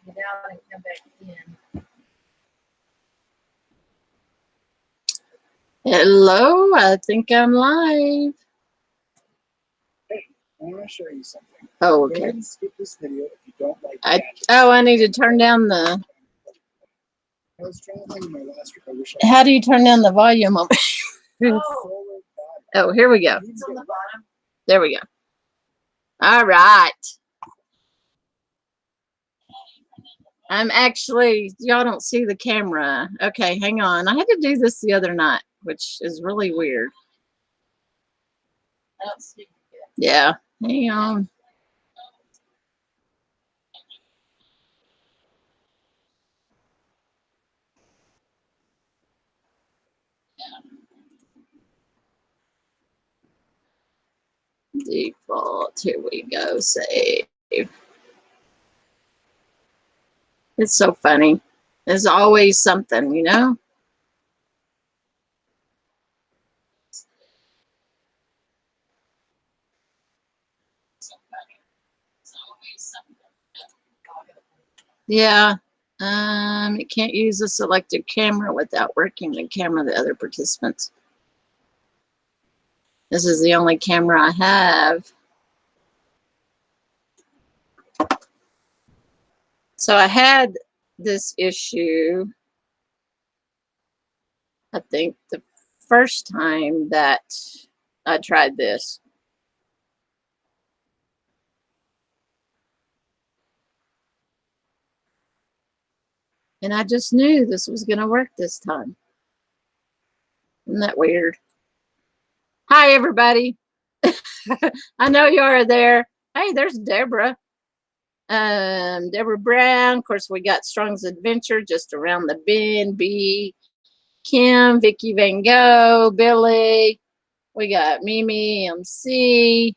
Get out and come back in. Hello, I think I'm live. Hey, I want to show you something. Oh, Go okay. ahead and skip this video if you don't like I need to turn down the. I was traveling in my last trip. I wish How do you turn down the volume on? Oh, here we go. It's on the bottom. There we go. All right. I'm actually, y'all don't see the camera. Okay, hang on. I had to do this the other night, which is really weird. I don't see it. Yeah, hang on. Default, here we go, save. It's so funny. There's always something, you know? Yeah. It can't use a selected camera without working the camera of the other participants. This is the only camera I have. So I had this issue, I think, the first time that I tried this. And I just knew this was going to work this time. Isn't that weird? Hi, everybody. I know you are there. Hey, there's Deborah. Deborah Brown. Of course, we got Strong's Adventure just around the bend. B. Kim, Vicky Van Gogh, Billy. We got Mimi, MC.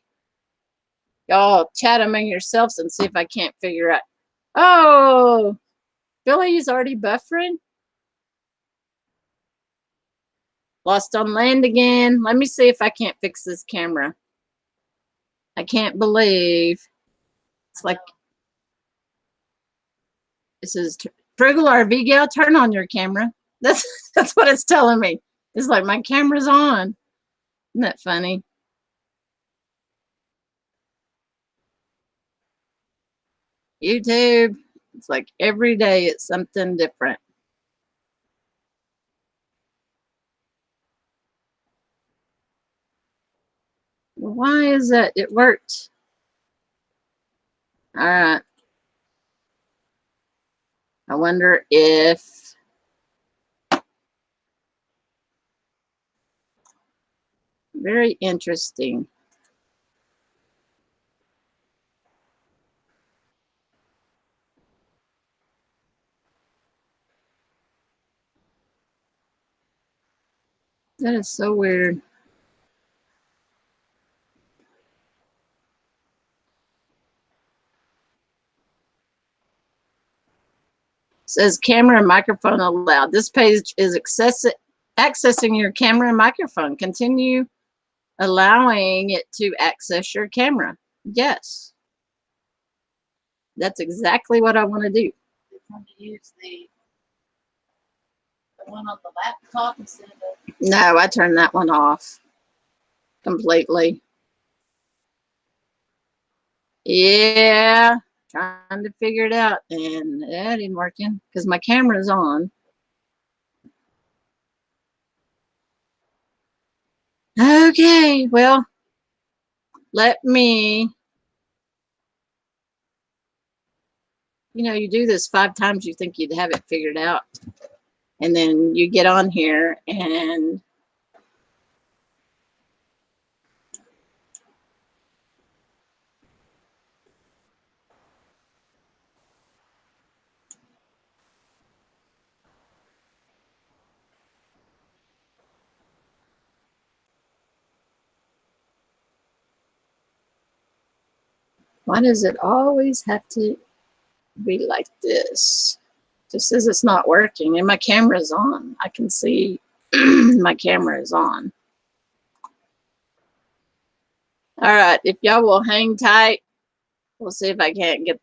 Y'all chat among yourselves and see if I can't figure out. Oh, Billy's already buffering. Lost on land again. Let me see if I can't fix this camera. I can't believe it's like this is Frugal RVer. Turn on your camera. That's what it's telling me. It's like my camera's on. Isn't that funny? YouTube. It's like every day it's something different. Why is that? It worked. All right. I wonder if very interesting. That is so weird. Says camera and microphone allowed. This page is accessing your camera and microphone. Continue allowing it to access your camera. Yes. That's exactly what I want to do. I want to use the one on the laptop instead of the... No, I turned that one off completely. Yeah, trying to figure it out, and that ain't working because my camera's on. Okay, well, let me, you do this 5 times, you think you'd have it figured out. And then you get on here and why does it always have to be like this? Just says it's not working and my camera's on. I can see my camera is on. All right, if y'all will hang tight, we'll see if I can't get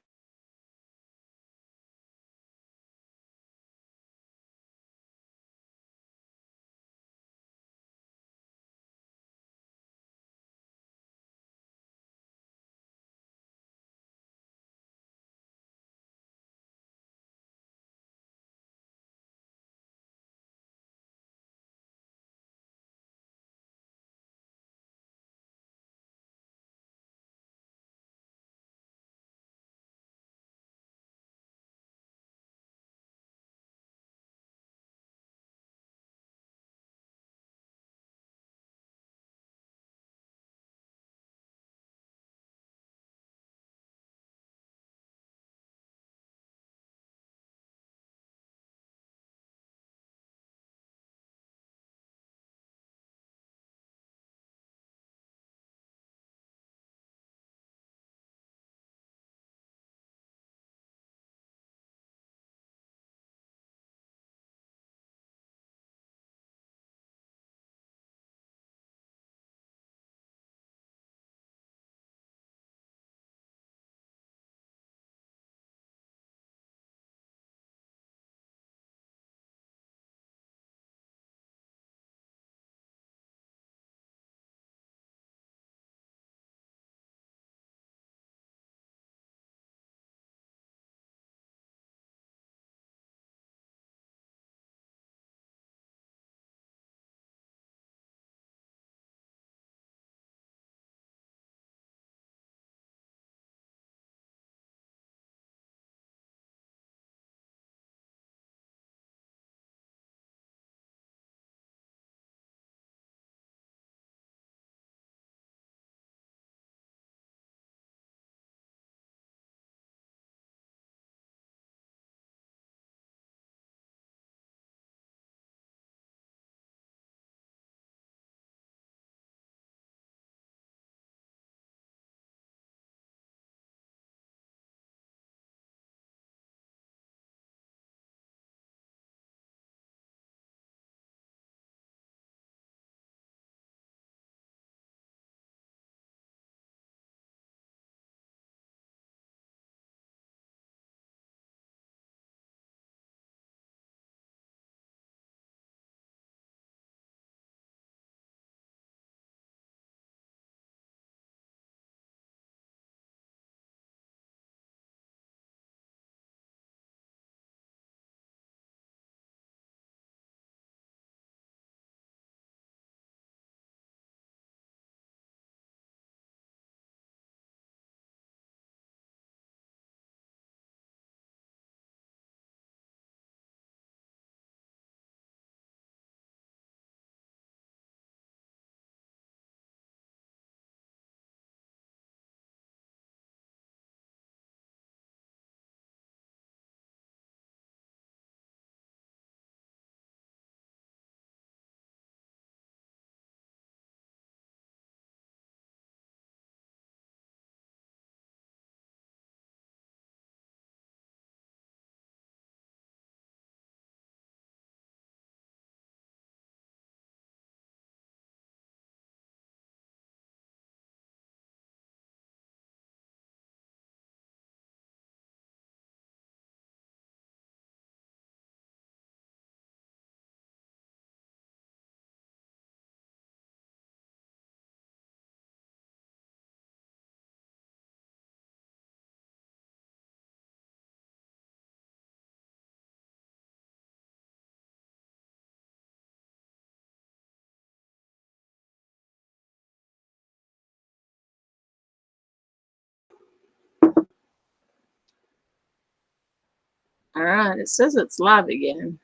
All right, it says it's live again.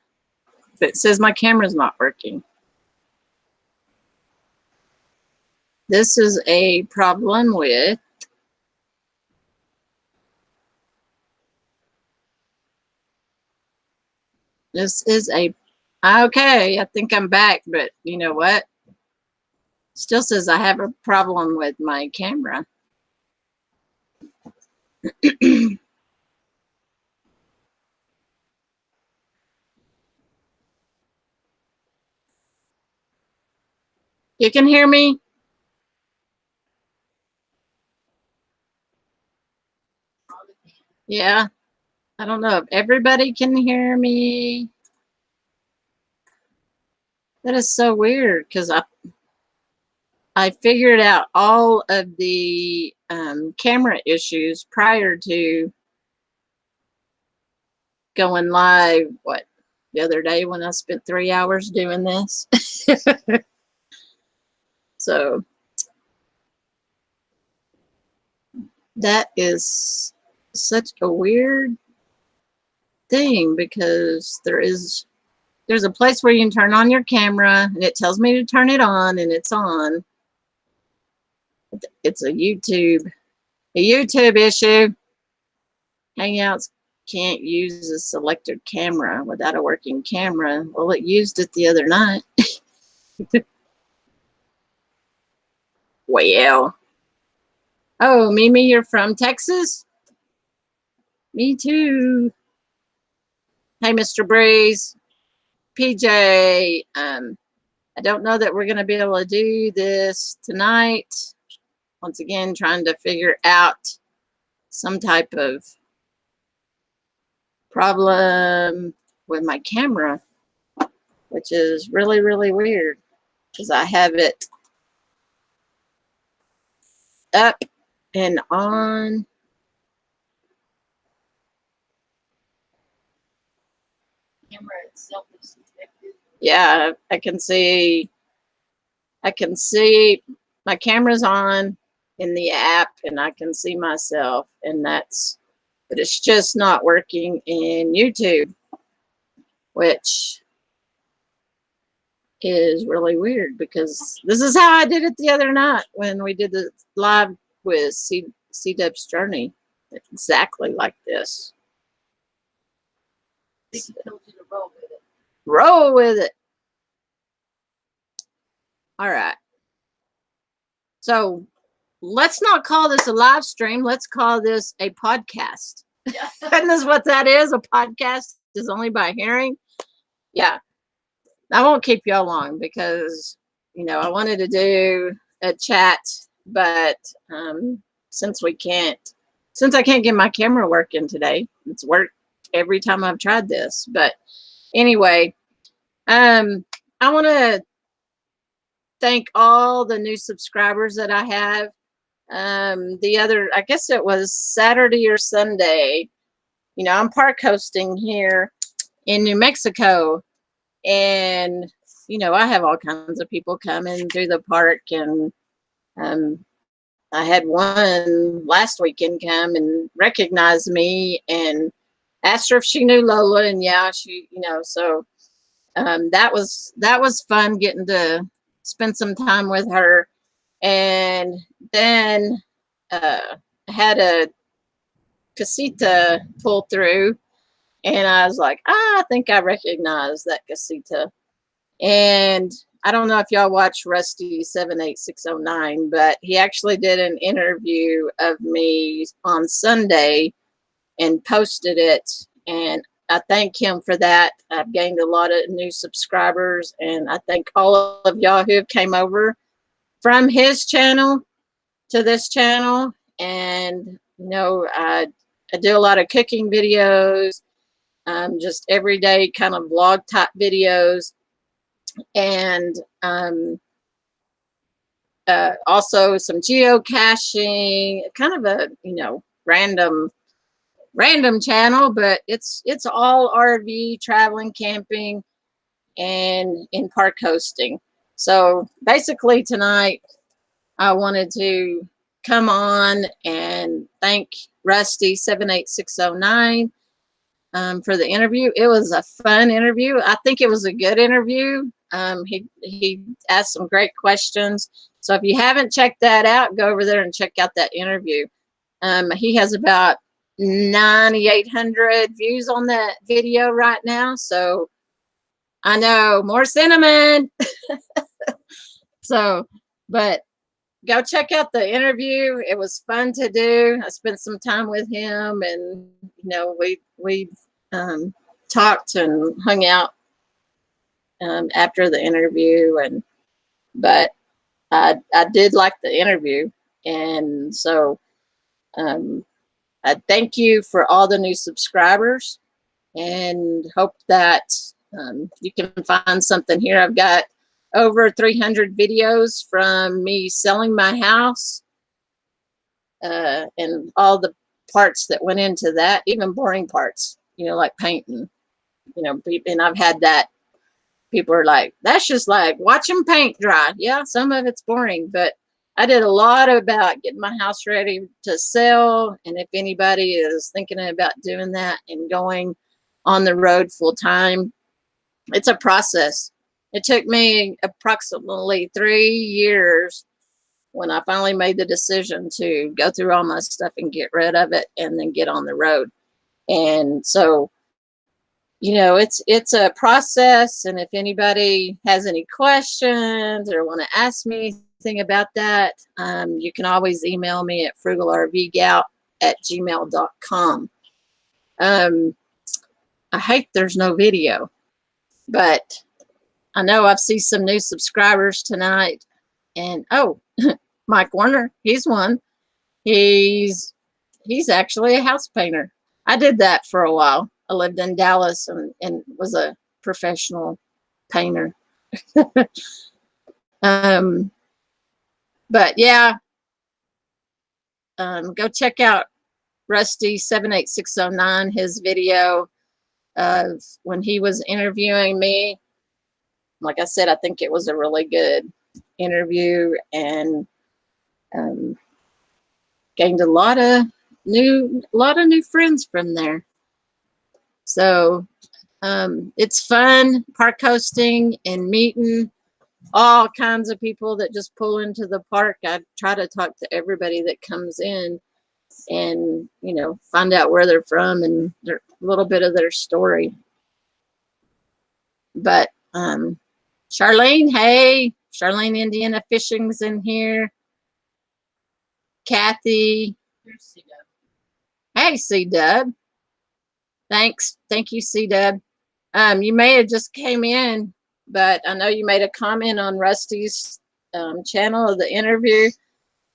But it says my camera's not working. This is a problem with okay, I think I'm back, but you know what? Still says I have a problem with my camera. You can hear me? Yeah. I don't know if everybody can hear me. That is so weird because I figured out all of the camera issues prior to going live, the other day when I spent 3 hours doing this. So that is such a weird thing because there's a place where you can turn on your camera and it tells me to turn it on and it's on. It's a YouTube issue. Hangouts can't use a selected camera without a working camera. Well, it used it the other night. Well. Oh, Mimi, you're from Texas? Me too. Hey, Mr. Breeze. PJ, I don't know that we're going to be able to do this tonight. Once again, trying to figure out some type of problem with my camera, which is really, really weird because I have it up and on. Camera itself is connected. Yeah, I can see my camera's on in the app and I can see myself, and but it's just not working in YouTube, which is really weird because this is how I did it the other night when we did the live with C-Dub's Journey. Exactly like this. He told you to roll with it. Roll with it. All right. So let's not call this a live stream. Let's call this a podcast. Yeah. Isn't this what that is? A podcast is only by hearing. Yeah. I won't keep y'all long because, I wanted to do a chat, but since I can't get my camera working today, it's worked every time I've tried this. But anyway, I want to thank all the new subscribers that I have. I guess it was Saturday or Sunday, I'm park hosting here in New Mexico, and I have all kinds of people come and do the park, and I had one last weekend come and recognize me and asked her if she knew Lola, and yeah, she, so that was fun getting to spend some time with her. And then had a casita pull through, and I was like, I think I recognize that casita. And I don't know if y'all watch Rusty 78609, but he actually did an interview of me on Sunday and posted it, and I thank him for that. I've gained a lot of new subscribers, and I thank all of y'all who have came over from his channel to this channel. And I do a lot of cooking videos, just everyday kind of vlog type videos, and also some geocaching, kind of a random channel, but it's all RV, traveling, camping, and in park hosting. So basically tonight I wanted to come on and thank Rusty 78609 for the interview. It was a fun interview. I think it was a good interview. He asked some great questions. So if you haven't checked that out, go over there and check out that interview. He has about 9,800 views on that video right now. So I know, more cinnamon. So, but go check out the interview. It was fun to do. I spent some time with him, and we talked and hung out after the interview. But I did like the interview, and so I thank you for all the new subscribers, and hope that you can find something here. I've got over 300 videos from me selling my house, and all the parts that went into that, even boring parts, like painting, and I've had that. People are like, that's just like watching paint dry. Yeah, some of it's boring, but I did a lot about getting my house ready to sell. And if anybody is thinking about doing that and going on the road full time, it's a process. It took me approximately 3 years when I finally made the decision to go through all my stuff and get rid of it and then get on the road. And so, it's a process. And if anybody has any questions or want to ask me anything about that, you can always email me at frugalrvgal@gmail.com. I hate there's no video, but I know I've seen some new subscribers tonight. And Mike Warner, he's one. He's actually a house painter. I did that for a while. I lived in Dallas and was a professional painter. But yeah, go check out Rusty 78609, his video of when he was interviewing me. Like I said, I think it was a really good interview, and gained a lot of new friends from there. So it's fun park hosting and meeting all kinds of people that just pull into the park. I try to talk to everybody that comes in and find out where they're from and a little bit of their story. But Charlene, hey, Charlene Indiana Fishing's in here. Kathy. Hey, C-Dub. Thanks. Thank you, C-Dub. You may have just came in, but I know you made a comment on Rusty's channel of the interview,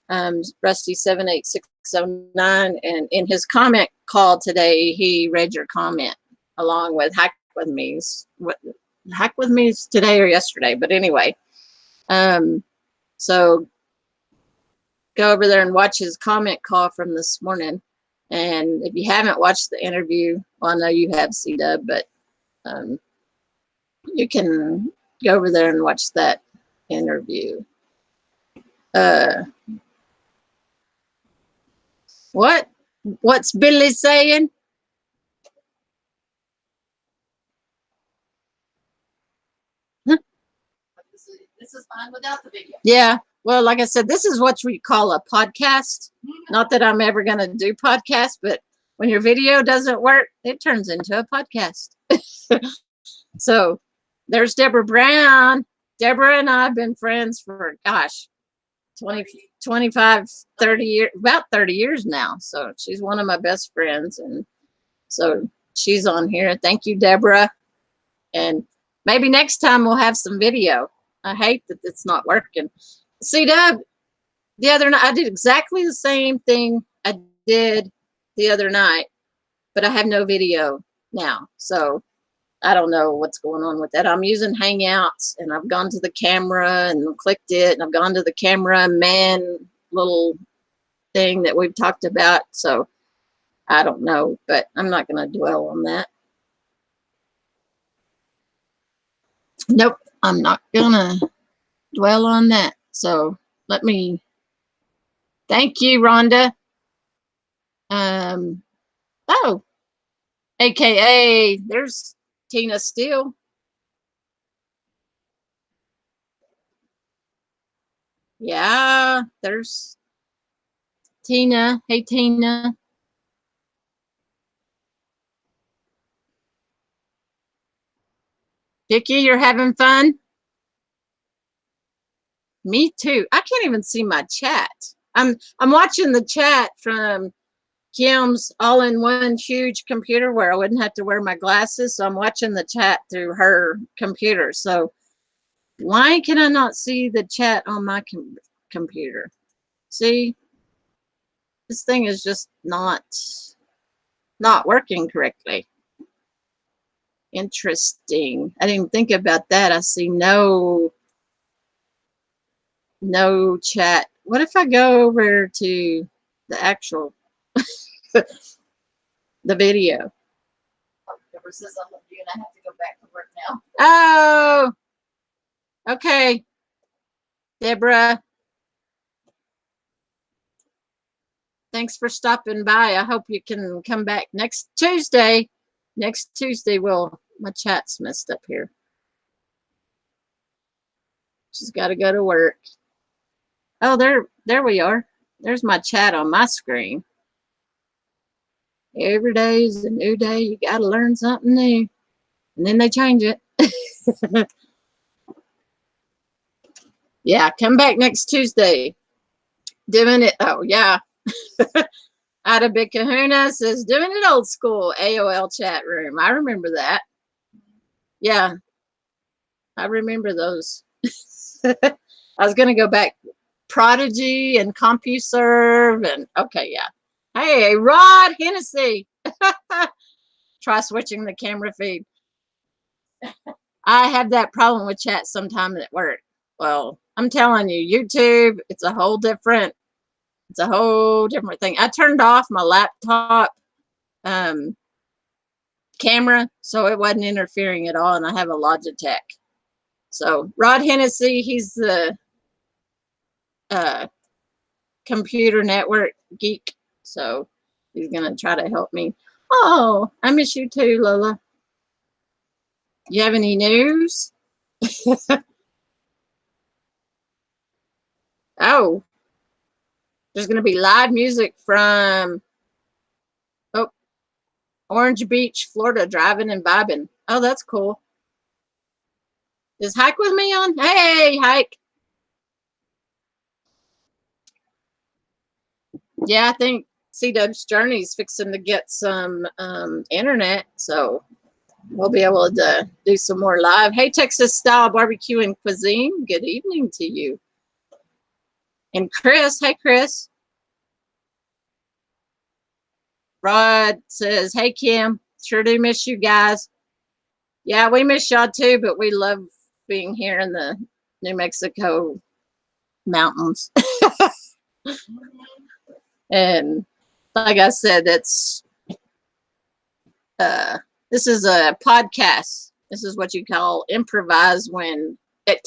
Rusty 78609, and in his comment call today, he read your comment along with Hack with Me's. Hack with Me's today or yesterday, but anyway, so go over there and watch his comment call from this morning. And if you haven't watched the interview, well, I know you have, C-Dub, but you can go over there and watch that interview. What's Billy saying? Huh? This is fine without the video. Yeah. Well, like I said, this is what we call a podcast. Not that I'm ever going to do podcasts, but when your video doesn't work, it turns into a podcast. So there's Deborah Brown. Deborah and I have been friends for, 25, 30 years, about 30 years now. So she's one of my best friends. And so she's on here. Thank you, Deborah. And maybe next time we'll have some video. I hate that it's not working. C-Dub, the other night, I did exactly the same thing I did the other night, but I have no video now. So I don't know what's going on with that. I'm using Hangouts, and I've gone to the camera and clicked it, and I've gone to the camera man little thing that we've talked about. So I don't know, but I'm not going to dwell on that. Nope, I'm not going to dwell on that. So let me, thank you, Rhonda. Oh, AKA, there's Tina Steele. Yeah, there's Tina. Hey, Tina. Vicky, you're having fun? Me too. I can't even see my chat. I'm watching the chat from Kim's all-in-one huge computer where I wouldn't have to wear my glasses. So I'm watching the chat through her computer. So why can I not see the chat on my computer? See, this thing is just not working correctly. Interesting. I didn't think about that. I see no chat. What if I go over to the actual the video? Deborah says I love you and I have to go back to work now. Oh, okay. Deborah, thanks for stopping by. I hope you can come back next Tuesday. Next Tuesday, my chat's messed up here. She's got to go to work. Oh, there we are. There's my chat on my screen. Every day is a new day. You got to learn something new. And then they change it. Yeah, come back next Tuesday. Doing it. Oh, yeah. Ada Big Kahuna says, doing it old school AOL chat room. I remember that. Yeah, I remember those. I was going to go back Prodigy and CompuServe and okay, yeah. Hey, Rod Hennessy. Try switching the camera feed. I have that problem with chat sometimes at work. Well, I'm telling you, YouTube, it's a whole different thing. I turned off my laptop camera so it wasn't interfering at all, and I have a Logitech. So Rod Hennessy, he's the computer network geek, so he's gonna try to help me. Oh, I miss you too, Lola. You have any news? Oh, there's gonna be live music from Orange Beach, Florida, driving and vibing. Oh, that's cool. Is Hike with me on? Hey, Hike. Yeah, I think C-Dub's Journey's fixing to get some internet, so we'll be able to do some more live. Hey, Texas Style Barbecue and Cuisine, good evening to you. And Chris, hey, Chris. Rod says, hey, Kim, sure do miss you guys. Yeah, we miss y'all too, but we love being here in the New Mexico mountains. And like I said, this is a podcast. This is what you call improvise when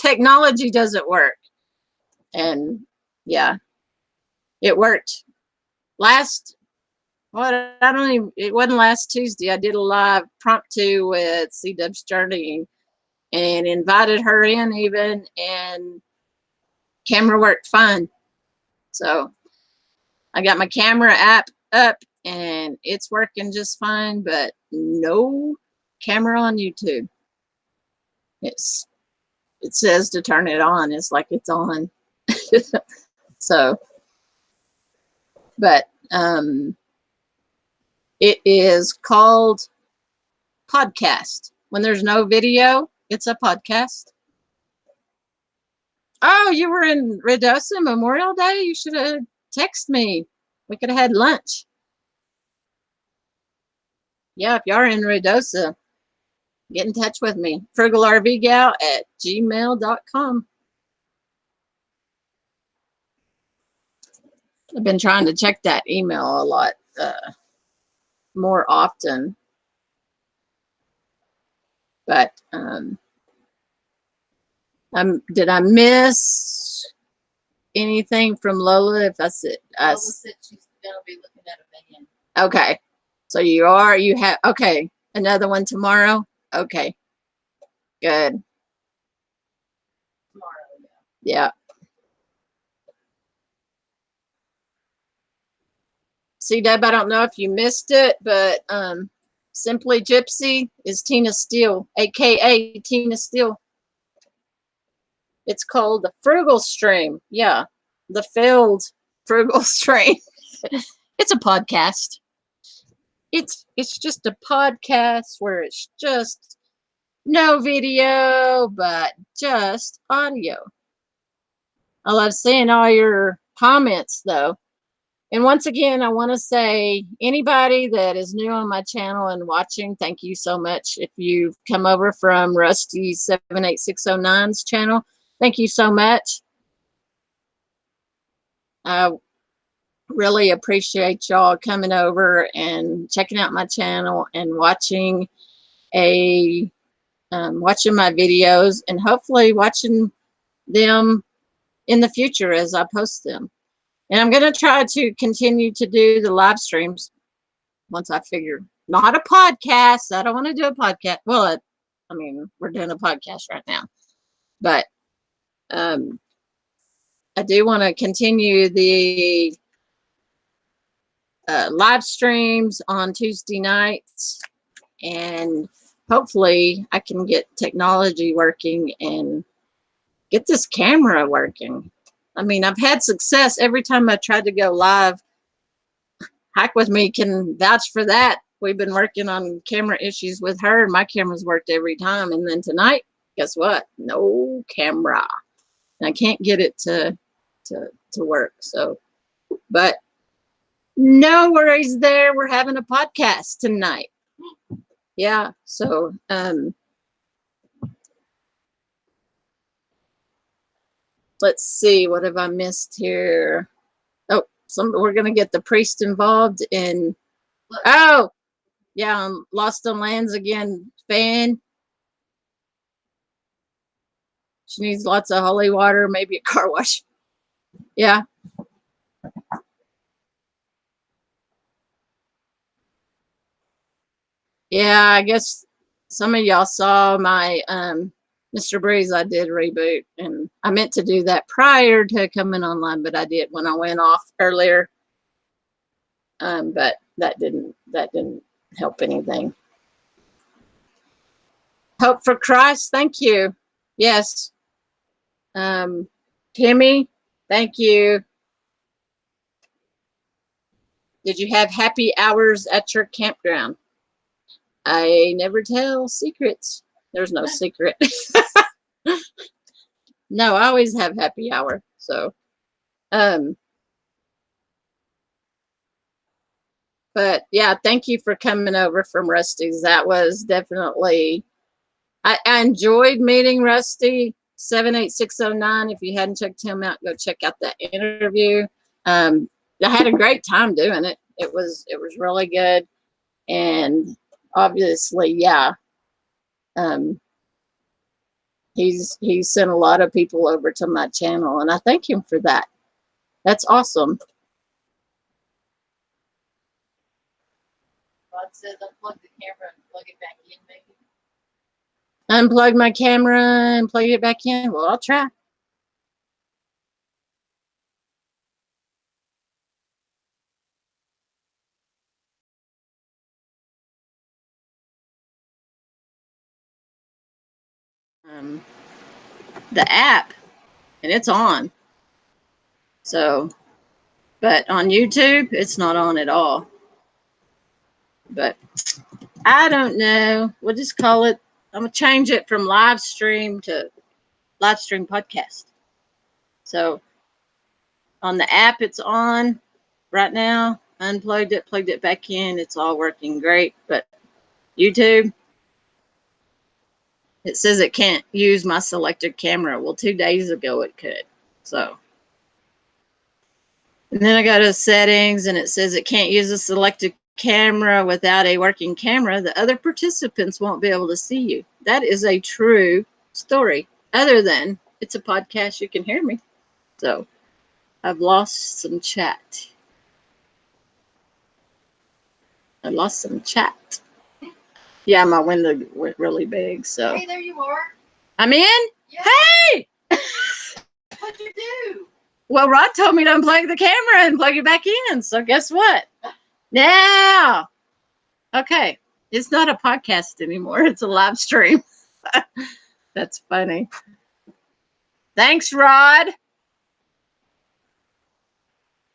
technology doesn't work. And yeah, it worked. It wasn't last Tuesday. I did a live promptu with C-Dub's Journey and invited her in even, and camera worked fine. So I got my camera app up and it's working just fine, but no camera on YouTube. It says to turn it on. It's like it's on. So, but it is called podcast. When there's no video, it's a podcast. Oh, you were in Ruidoso Memorial Day? You should have texted me. We could have had lunch. Yeah, if you are in Ruidoso, get in touch with me. frugalrvgal@gmail.com. I've been trying to check that email a lot more often. But did I miss anything from Lola? If I said Lola said she's gonna be looking at a van. Okay, So you have, okay, another one tomorrow? Okay, good. Tomorrow, Yeah. See, Deb, I don't know if you missed it, but Simply Gypsy is Tina Steele, aka Tina Steele. It's called the Frugal Stream. Yeah, the failed Frugal Stream. It's a podcast. It's just a podcast where it's just no video, but just audio. I love seeing all your comments, though. And once again, I want to say anybody that is new on my channel and watching, thank you so much. If you've come over from Rusty 78609's channel, thank you so much. I really appreciate y'all coming over and checking out my channel and watching watching my videos, and hopefully watching them in the future as I post them. And I'm going to try to continue to do the live streams once I figure, not a podcast. I don't want to do a podcast. Well, I mean, we're doing a podcast right now, but I do want to continue the live streams on Tuesday nights, and hopefully I can get technology working and get this camera working. I mean, I've had success every time I tried to go live. Hike With Me can vouch for that. We've been working on camera issues with her, and my camera's worked every time. And then tonight, guess what? No camera. And I can't get it to work. So, but no worries there. We're having a podcast tonight. Yeah. So, let's see. What have I missed here? Oh, we're going to get the priest involved in. Oh, yeah. Lost on Lands again. Fan. She needs lots of holy water, maybe a car wash. Yeah. Yeah, I guess some of y'all saw my Mr. Breeze. I did reboot, and I meant to do that prior to coming online, but I did when I went off earlier. But that didn't help anything. Hope for Christ, thank you. Yes. Timmy, thank you. Did you have happy hours at your campground? I never tell secrets. There's no secret. No, I always have happy hour. So, but yeah, thank you for coming over from Rusty's. That was definitely, I enjoyed meeting Rusty 78609. If you hadn't checked him out, go check out that interview. I had a great time doing it. It was really good. And obviously, yeah, he's sent a lot of people over to my channel, and I thank him for that. That's awesome. Rod says unplug the camera and plug it back in, maybe. Unplug my camera and plug it back in. Well, I'll try. The app, and it's on. So, but on YouTube, it's not on at all. But I don't know. We'll just call it. I'm gonna change it from live stream to live stream podcast. So on the app, it's on right now. Unplugged it, plugged it back in. It's all working great. But YouTube, it says it can't use my selected camera. Well, 2 days ago it could. So, and then I go to settings, and it says it can't use a selected camera without a working camera. The other participants won't be able to see you. That is a true story. Other than it's a podcast, you can hear me. So I've lost some chat. I lost some chat. Yeah, my window went really big, so. Hey, there you are. I'm in? Yeah. Hey! What'd you do? Well, Rod told me to unplug the camera and plug it back in, so guess what? Now! Okay, it's not a podcast anymore. It's a live stream. That's funny. Thanks, Rod.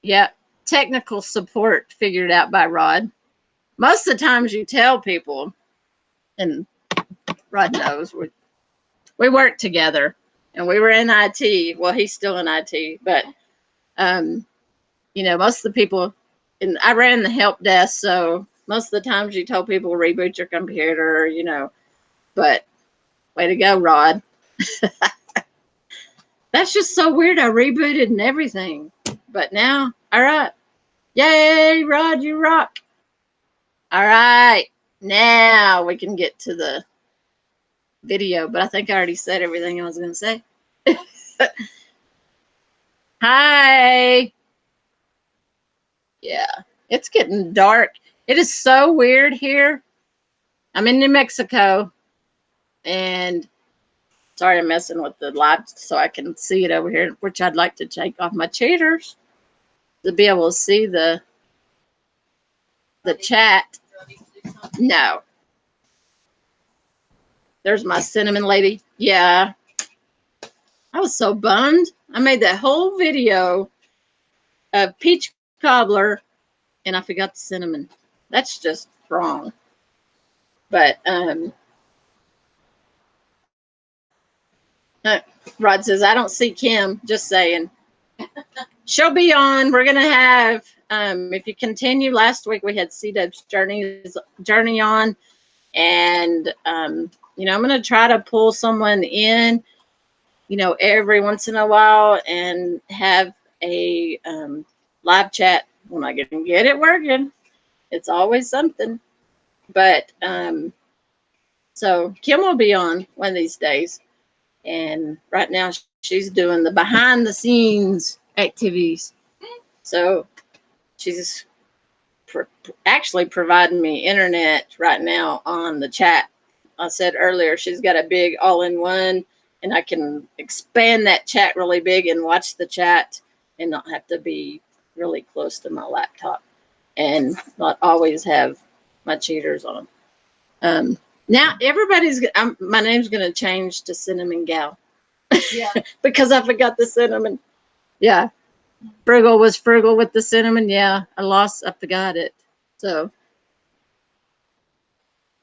Yeah, technical support figured out by Rod. Most of the times you tell people, and Rod knows, we work together, and we were in IT. Well, he's still in IT, but you know, most of the people, and I ran the help desk, so most of the times you told people reboot your computer, you know, but way to go, Rod. That's just so weird. I rebooted and everything, but now, all right. Yay, Rod, you rock. All right, now we can get to the video, but I think I already said everything I was going to say. Hi. Yeah, it's getting dark. It is so weird here. I'm in New Mexico, and sorry I'm messing with the light so I can see it over here, which I'd like to take off my cheaters to be able to see the chat. No. There's my cinnamon lady. Yeah. I was so bummed. I made that whole video of peach cobbler and I forgot the cinnamon. That's just wrong. But Rod says, I don't see Kim. Just saying. She'll be on. We're gonna have if you continue, last week we had C-Dub's journey on, and you know, I'm gonna try to pull someone in, you know, every once in a while and have a live chat when I can get it working. It's always something. But so Kim will be on one of these days, and right now she's doing the behind the scenes activities. So she's actually providing me internet right now on the chat. I said earlier she's got a big all-in-one, and I can expand that chat really big and watch the chat and not have to be really close to my laptop and not always have my cheaters on. Now everybody's my name's gonna change to Cinnamon Gal. Yeah. Because I forgot the cinnamon. Yeah. Frugal was frugal with the cinnamon. Yeah, I forgot it. So,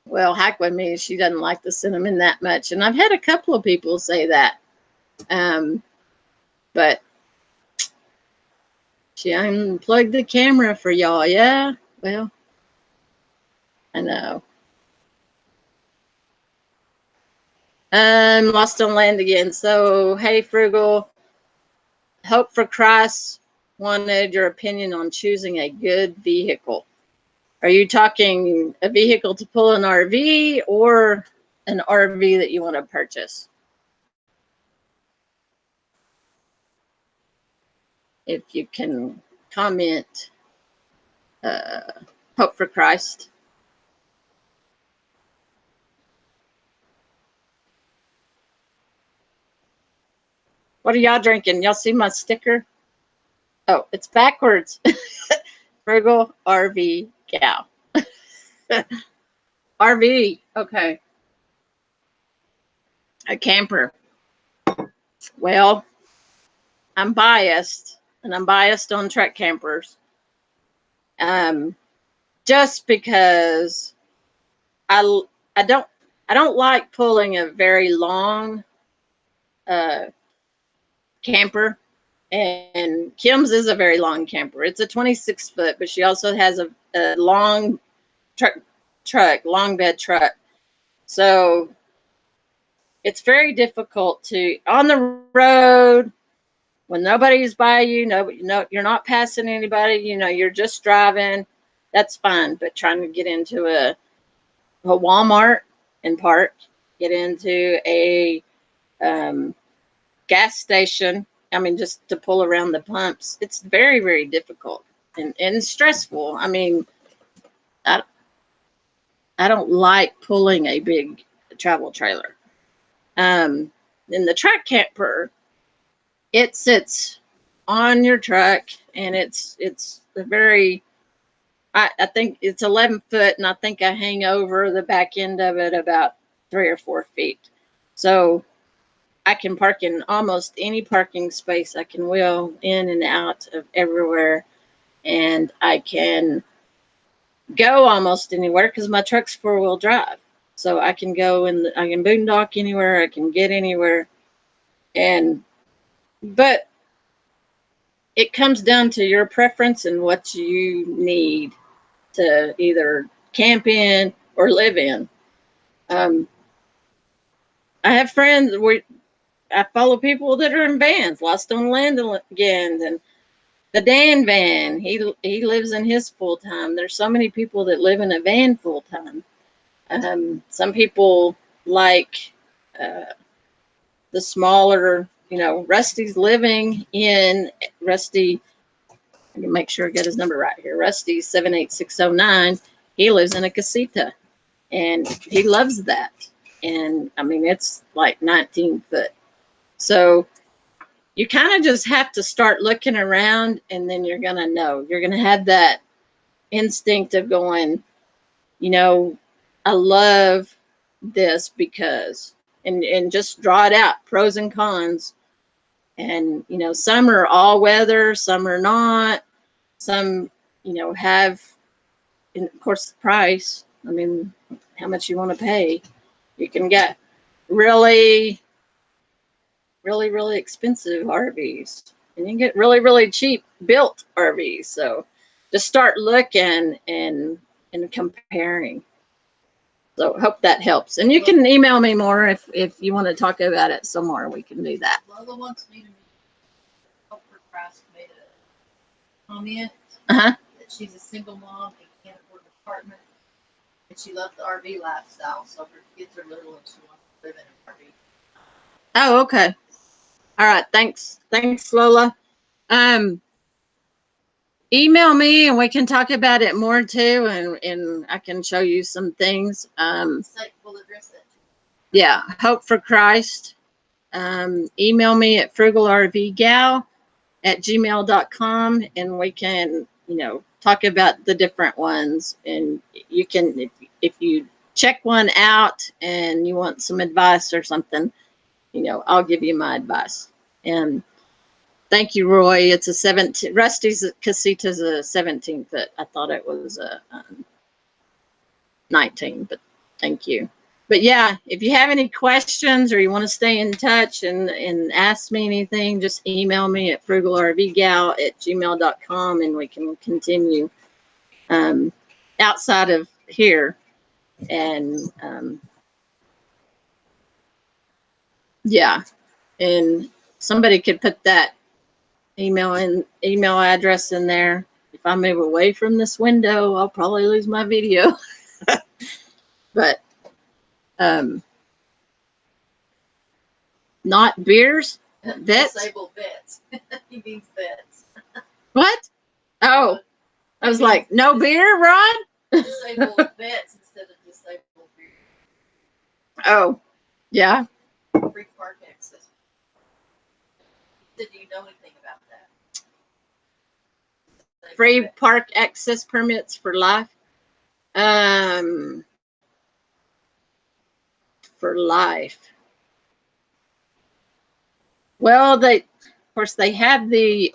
well, heck with me, she doesn't like the cinnamon that much. And I've had a couple of people say that. But she unplugged the camera for y'all. Yeah, well, I know. Lost on land again. So, hey, Frugal. Hope for Christ wanted your opinion on choosing a good vehicle. Are you talking a vehicle to pull an RV or an RV that you want to purchase? If you can comment, Hope for Christ. What are y'all drinking? Y'all see my sticker? Oh, it's backwards. Frugal RV gal. RV, okay. A camper. Well, I'm biased, and I'm biased on truck campers. Just because I don't like pulling a very long camper, and Kim's is a very long camper. It's a 26 foot, but she also has a long long bed truck. So it's very difficult to on the road when nobody's by you. No, you're not passing anybody. You know, you're just driving. That's fine. But trying to get into a Walmart and park, get into a gas station. I mean, just to pull around the pumps, it's very, very difficult and stressful. I mean, I don't like pulling a big travel trailer. In the truck camper, it sits on your truck, and it's a very, I think it's 11 foot, and I think I hang over the back end of it about 3 or 4 feet. So I can park in almost any parking space. I can wheel in and out of everywhere, and I can go almost anywhere because my truck's 4-wheel drive. So I can go and I can boondock anywhere. I can get anywhere, and but it comes down to your preference and what you need to either camp in or live in. Um, I have friends where I follow people that are in vans, Lost on Land again, and the Dan van. He lives in his full time. There's so many people that live in a van full time. Some people like the smaller. Rusty's living in Rusty. I can make sure I get his number right here. Rusty 78609. He lives in a casita, and he loves that. And I mean, it's like 19 foot. So you kind of just have to start looking around, and then you're going to know. You're going to have that instinct of going, I love this because, and just draw it out, pros and cons. And, some are all weather, some are not. Some, have, and of course, the price. I mean, how much you want to pay. You can get really, really, really expensive RVs, and you can get really, really cheap built RVs. So just start looking and comparing. So hope that helps. And you can email me more if you want to talk about it some more. We can do that. Lola wants me to help her Christ made a comment Uh-huh. that she's a single mom and can't afford an apartment, and she loves the RV lifestyle. So her kids are little and she wants to live in an RV. Oh, okay. All right. Thanks, Lola. Email me and we can talk about it more too, and I can show you some things. We'll address that too. Yeah, Hope for Christ. Email me at frugalrvgal@gmail.com, and we can, talk about the different ones. And you can, if you check one out and you want some advice or something, I'll give you my advice. And thank you, Roy. It's a 17. Rusty's casita's a 17 foot. I thought it was a 19, but thank you. But yeah, if you have any questions or you want to stay in touch and ask me anything, just email me at frugalrvgal@gmail.com, and we can continue outside of here. And yeah, and somebody could put that email address in there. If I move away from this window, I'll probably lose my video. But not beers, vets. Disabled vets. He means vets. What? Oh, I was like, no beer, Rod? Disabled vets instead of disabled beer. Oh, yeah. Free park access. Do you know anything about that? Free park access permits for life. For life. Well, of course, they have the,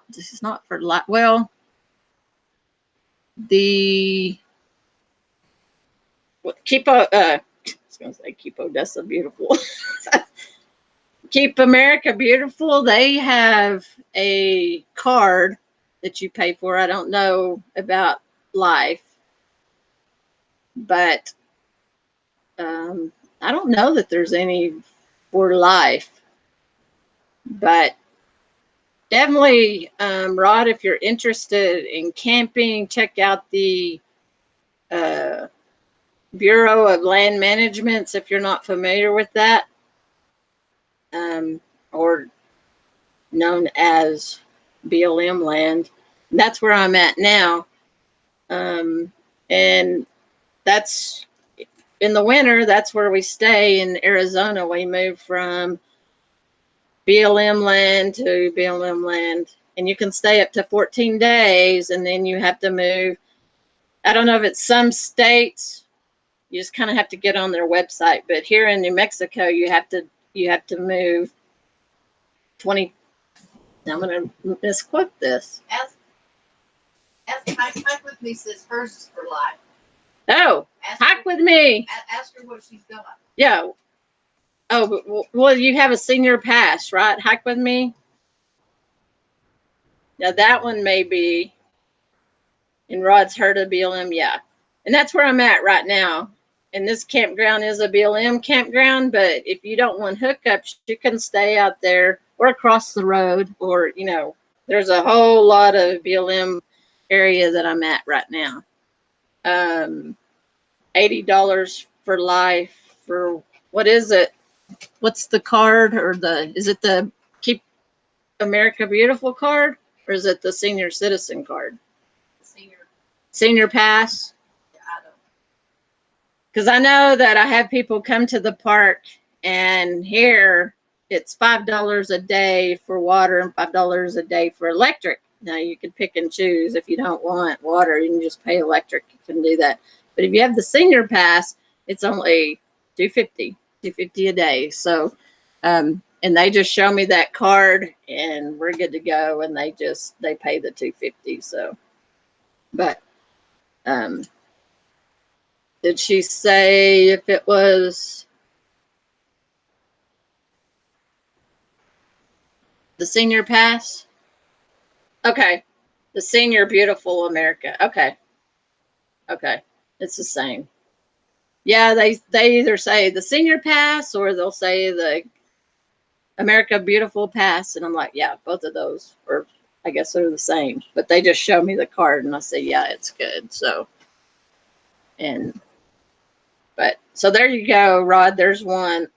this is not for life. Well, the, Keep, I was going to say Keep Odessa Beautiful. Keep America Beautiful. They have a card that you pay for. I don't know about life, but I don't know that there's any for life. But definitely, Rod, if you're interested in camping, check out the Bureau of Land Managements if you're not familiar with that, or known as BLM land. And that's where I'm at now. And that's in the winter. That's where we stay in Arizona. We move from BLM land to BLM land, and you can stay up to 14 days, and then you have to move. I don't know if it's some states. You just kind of have to get on their website, but here in New Mexico, you have to move 20. I'm going to misquote this. Hike with me says hers is for life. Oh, hike with me. Ask her what she's got. Yeah. Oh, well, you have a senior pass, right? Hike with me. Now that one may be. And Rod's heard of BLM, yeah. And that's where I'm at right now. And this campground is a BLM campground, but if you don't want hookups, you can stay out there or across the road, or, there's a whole lot of BLM area that I'm at right now. $80 for life for, what is it? What's the card, or is it the Keep America Beautiful card, or is it the senior citizen card? Senior pass. Because I know that I have people come to the park, and here it's $5 a day for water and $5 a day for electric. Now you can pick and choose. If you don't want water, you can just pay electric. You can do that. But if you have the senior pass, it's only $250 a day. So, and they just show me that card, and we're good to go. And they pay the $250. So, but did she say if it was the senior pass? Okay. The senior beautiful America. Okay. It's the same. Yeah, they either say the senior pass or they'll say the America Beautiful pass. And I'm like, yeah, both of those are, I guess they're the same. But they just show me the card and I say, yeah, it's good. So, so there you go, Rod. There's one.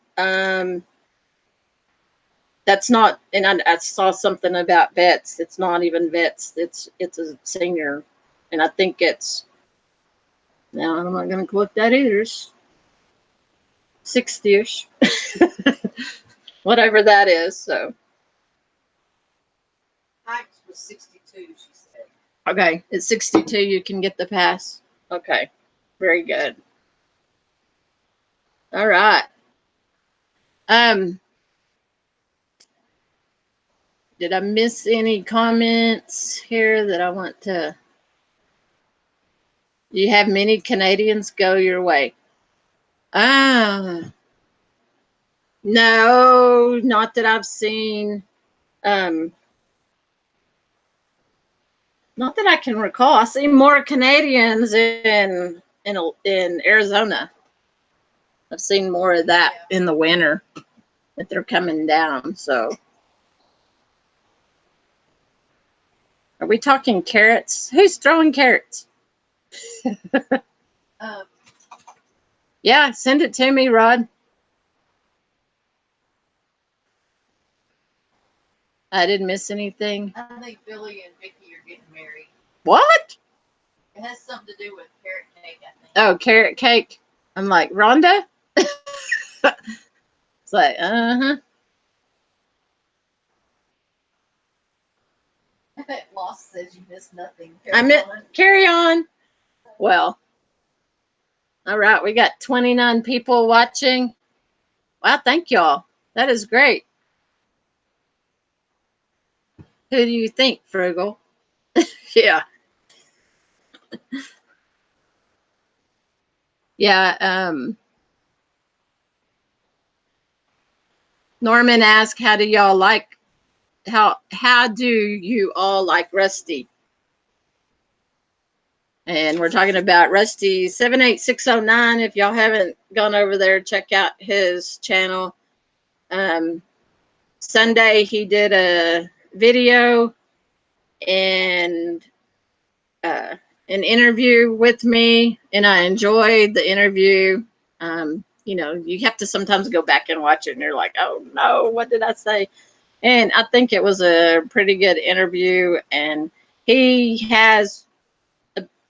That's not, and I saw something about vets. It's not even vets. It's a senior, and I think it's, now I'm not going to quote that either. 60ish, whatever that is. So Hikes was 62, she said. okay, at 62 you can get the pass. Okay, very good. All right. Did I miss any comments here that I want to? You have many Canadians go your way. No, not that I've seen. Not that I can recall. I see more Canadians in Arizona. I've seen more of that in the winter that they're coming down. So, are we talking carrots? Who's throwing carrots? Yeah, send it to me, Rod. I didn't miss anything. I think Billy and Vicky are getting married. What? It has something to do with carrot cake, I think. Oh, carrot cake. I'm like, Rhonda? It's like, Lost says you missed nothing. Carry on. Well, all right. We got 29 people watching. Wow, thank y'all. That is great. Who do you think, Frugal? Yeah. Yeah. Norman asked, how do you all like Rusty? And we're talking about Rusty 78609. If y'all haven't gone over there, check out his channel. Sunday he did a video and an interview with me, and I enjoyed the interview. You have to sometimes go back and watch it, and you're like, oh no, what did I say? And I think it was a pretty good interview, and he has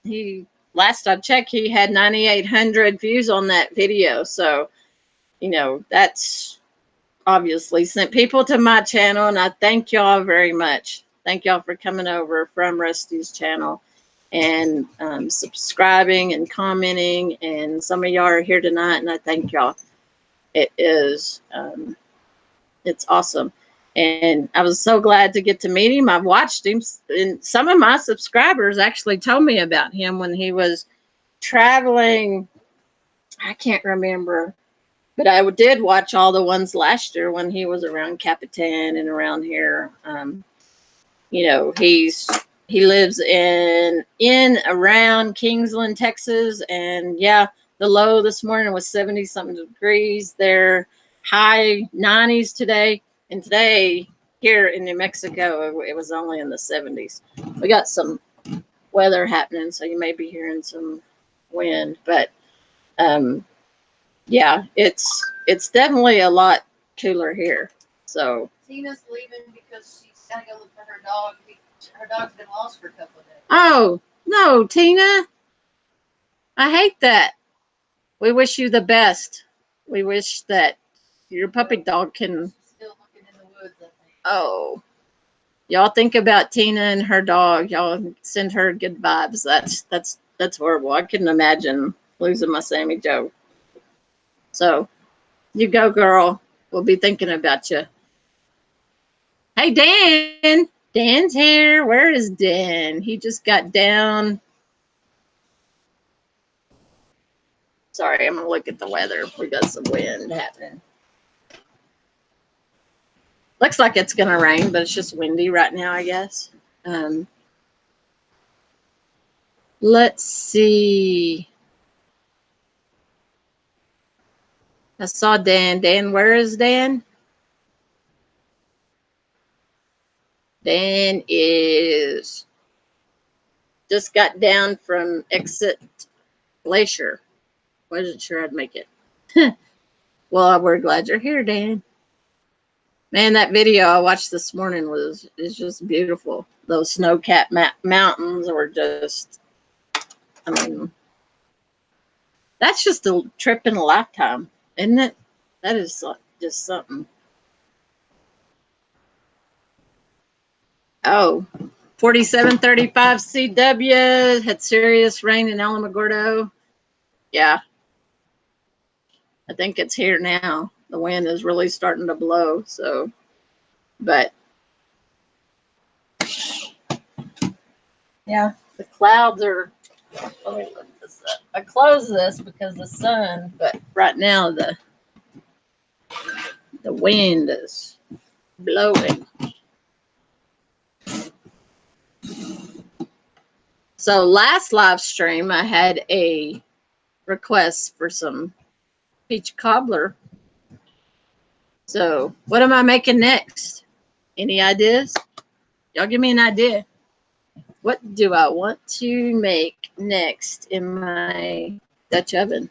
he last I checked, he had 9,800 views on that video. So, you know, that's obviously sent people to my channel, and I thank y'all very much. Thank y'all for coming over from Rusty's channel and subscribing and commenting. And some of y'all are here tonight, and I thank y'all. It is, it's awesome. And I was so glad to get to meet him. I've watched him, and some of my subscribers actually told me about him when he was traveling. I can't remember, but I did watch all the ones last year when he was around Capitan and around here. You know, he lives in around Kingsland, Texas, and yeah, the low this morning was 70 something degrees. They're high 90s today, and today here in New Mexico it was only in the 70s. We got some weather happening, so you may be hearing some wind, but yeah, it's definitely a lot cooler here. So Tina's leaving because she's gotta go look for her dog. Her dog's been lost for a couple of days. oh no, Tina, I hate that. We wish you the best. We wish that your puppy dog can. She's still looking in the woods, I think. Oh, y'all think about Tina and her dog. Y'all send her good vibes. That's horrible. I couldn't imagine losing my Sammy Joe. So you go, girl. We'll be thinking about you. Hey, Dan. Dan's here. Where is Dan? He just got down. Sorry, I'm going to look at the weather. We got some wind happening. Looks like it's going to rain, but it's just windy right now, I guess. Let's see. I saw Dan. Dan, where is Dan? Dan is just got down from Exit Glacier. Wasn't sure I'd make it. Well, we're glad you're here, Dan. Man, that video I watched this morning is just beautiful. Those snow-capped mountains were just, I mean, that's just a trip in a lifetime, isn't it? That is just something. Oh, 4735 CW had serious rain in Alamogordo. Yeah, I think it's here now. The wind is really starting to blow. So, but yeah, the clouds are. Let me look this up. I close this because the sun, but right now the wind is blowing. So last live stream, I had a request for some peach cobbler. So what am I making next? Any ideas? Y'all give me an idea. What do I want to make next in my Dutch oven?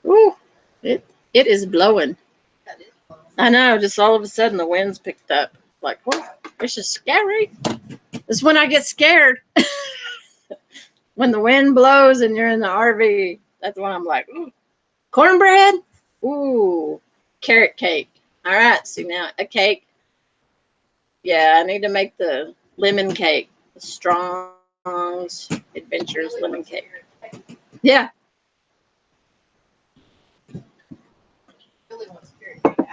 Ooh, it is blowing. That is fun. I know, just all of a sudden the wind's picked up. Like, oh, this is scary. This is when I get scared. When the wind blows and you're in the RV, that's when I'm like, ooh. Cornbread? Ooh, carrot cake. All right, see now, a cake. Yeah, I need to make the lemon cake. The Strong's Adventures lemon cake. Yeah. Really wants carrot cake.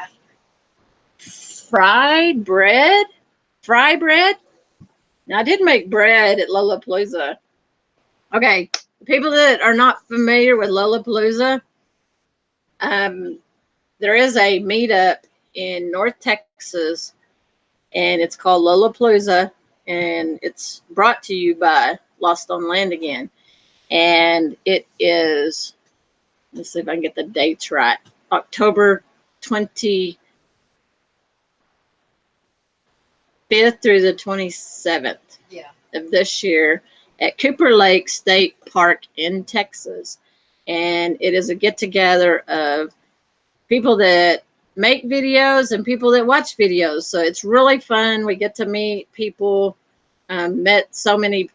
Fried bread? Fry bread? Now, I did make bread at Lollapalooza. Okay, people that are not familiar with Lollapalooza, there is a meetup in North Texas, and it's called Lollapalooza, and it's brought to you by Lost on Land again. And it is, let's see if I can get the dates right, October 25th through the 27th of this year at Cooper Lake State Park in Texas. And it is a get-together of people that make videos and people that watch videos. So it's really fun. We get to meet people Met so many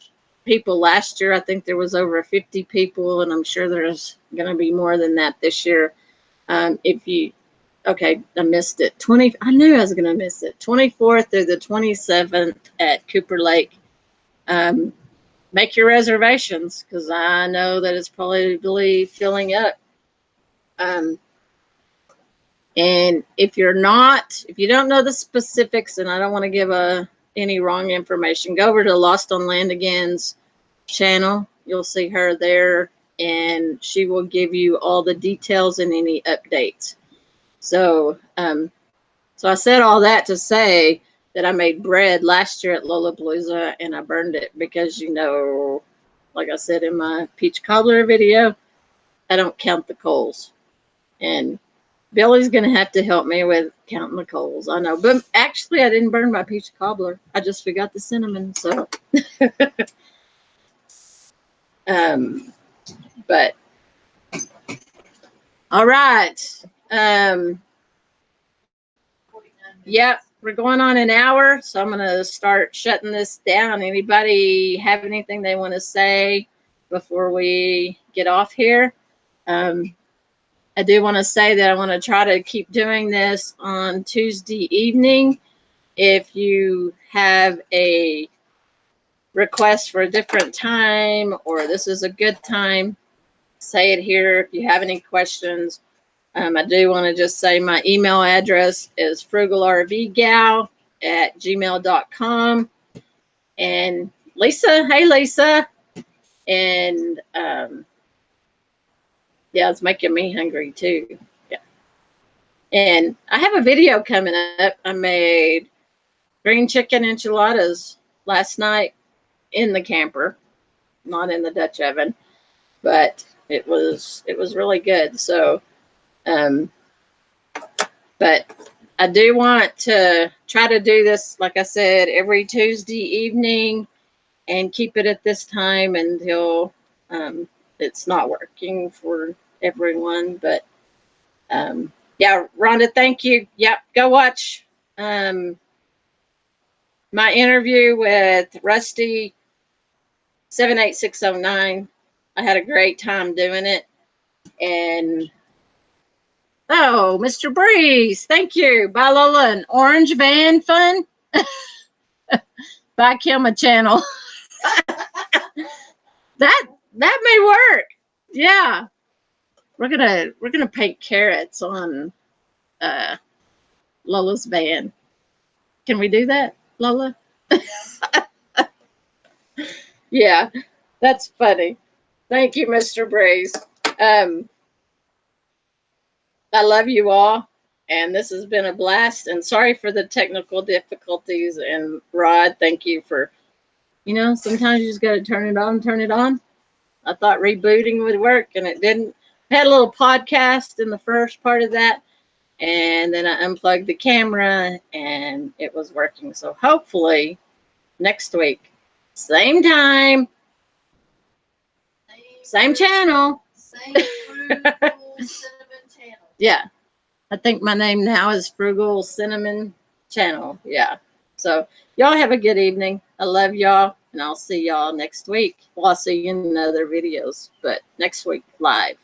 people last year. I think there was over 50 people, and I'm sure there's going to be more than that this year. If you, okay, I missed it. I knew I was going to miss it. 24th through the 27th at Cooper Lake. Make your reservations because I know that it's probably filling up. And if you don't know the specifics, and I don't want to give any wrong information, go over to Lost on Land Again's channel. You'll see her there, and she will give you all the details and any updates. So, so I said all that to say that I made bread last year at Lollapalooza, and I burned it because, like I said in my peach cobbler video, I don't count the coals. And Billy's going to have to help me with counting the coals. I know. But actually, I didn't burn my peach cobbler. I just forgot the cinnamon. So, but, all right. Yep, we're going on an hour. So I'm going to start shutting this down. Anybody have anything they want to say before we get off here? I do want to say that I want to try to keep doing this on Tuesday evening. If you have a request for a different time or this is a good time, say it here. If you have any questions, I do want to just say my email address is frugalrvgal@gmail.com. And Lisa, hey Lisa. And yeah, it's making me hungry too. Yeah. And I have a video coming up. I made green chicken enchiladas last night in the camper, not in the Dutch oven, but it was really good. So, but I do want to try to do this, like I said, every Tuesday evening and keep it at this time until it's not working for everyone. But yeah, Rhonda, thank you. Yep, go watch my interview with Rusty 78609. I had a great time doing it. And oh, Mr. Breeze, thank you. Buy Lola an orange van fun. Buy Kim a channel. that may work. Yeah. We're gonna paint carrots on Lola's van. Can we do that, Lola? Yeah, that's funny. Thank you, Mr. Breeze. I love you all, and this has been a blast. And sorry for the technical difficulties. And Rod, thank you for, sometimes you just got to turn it on, turn it on. I thought rebooting would work, and it didn't. I had a little podcast in the first part of that, and then I unplugged the camera, and it was working. So hopefully next week, same time, same channel. Same Frugal Cinnamon channel. Yeah. I think my name now is Frugal Cinnamon Channel. Yeah. So y'all have a good evening. I love y'all, and I'll see y'all next week. Well, I'll see you in other videos, but next week live.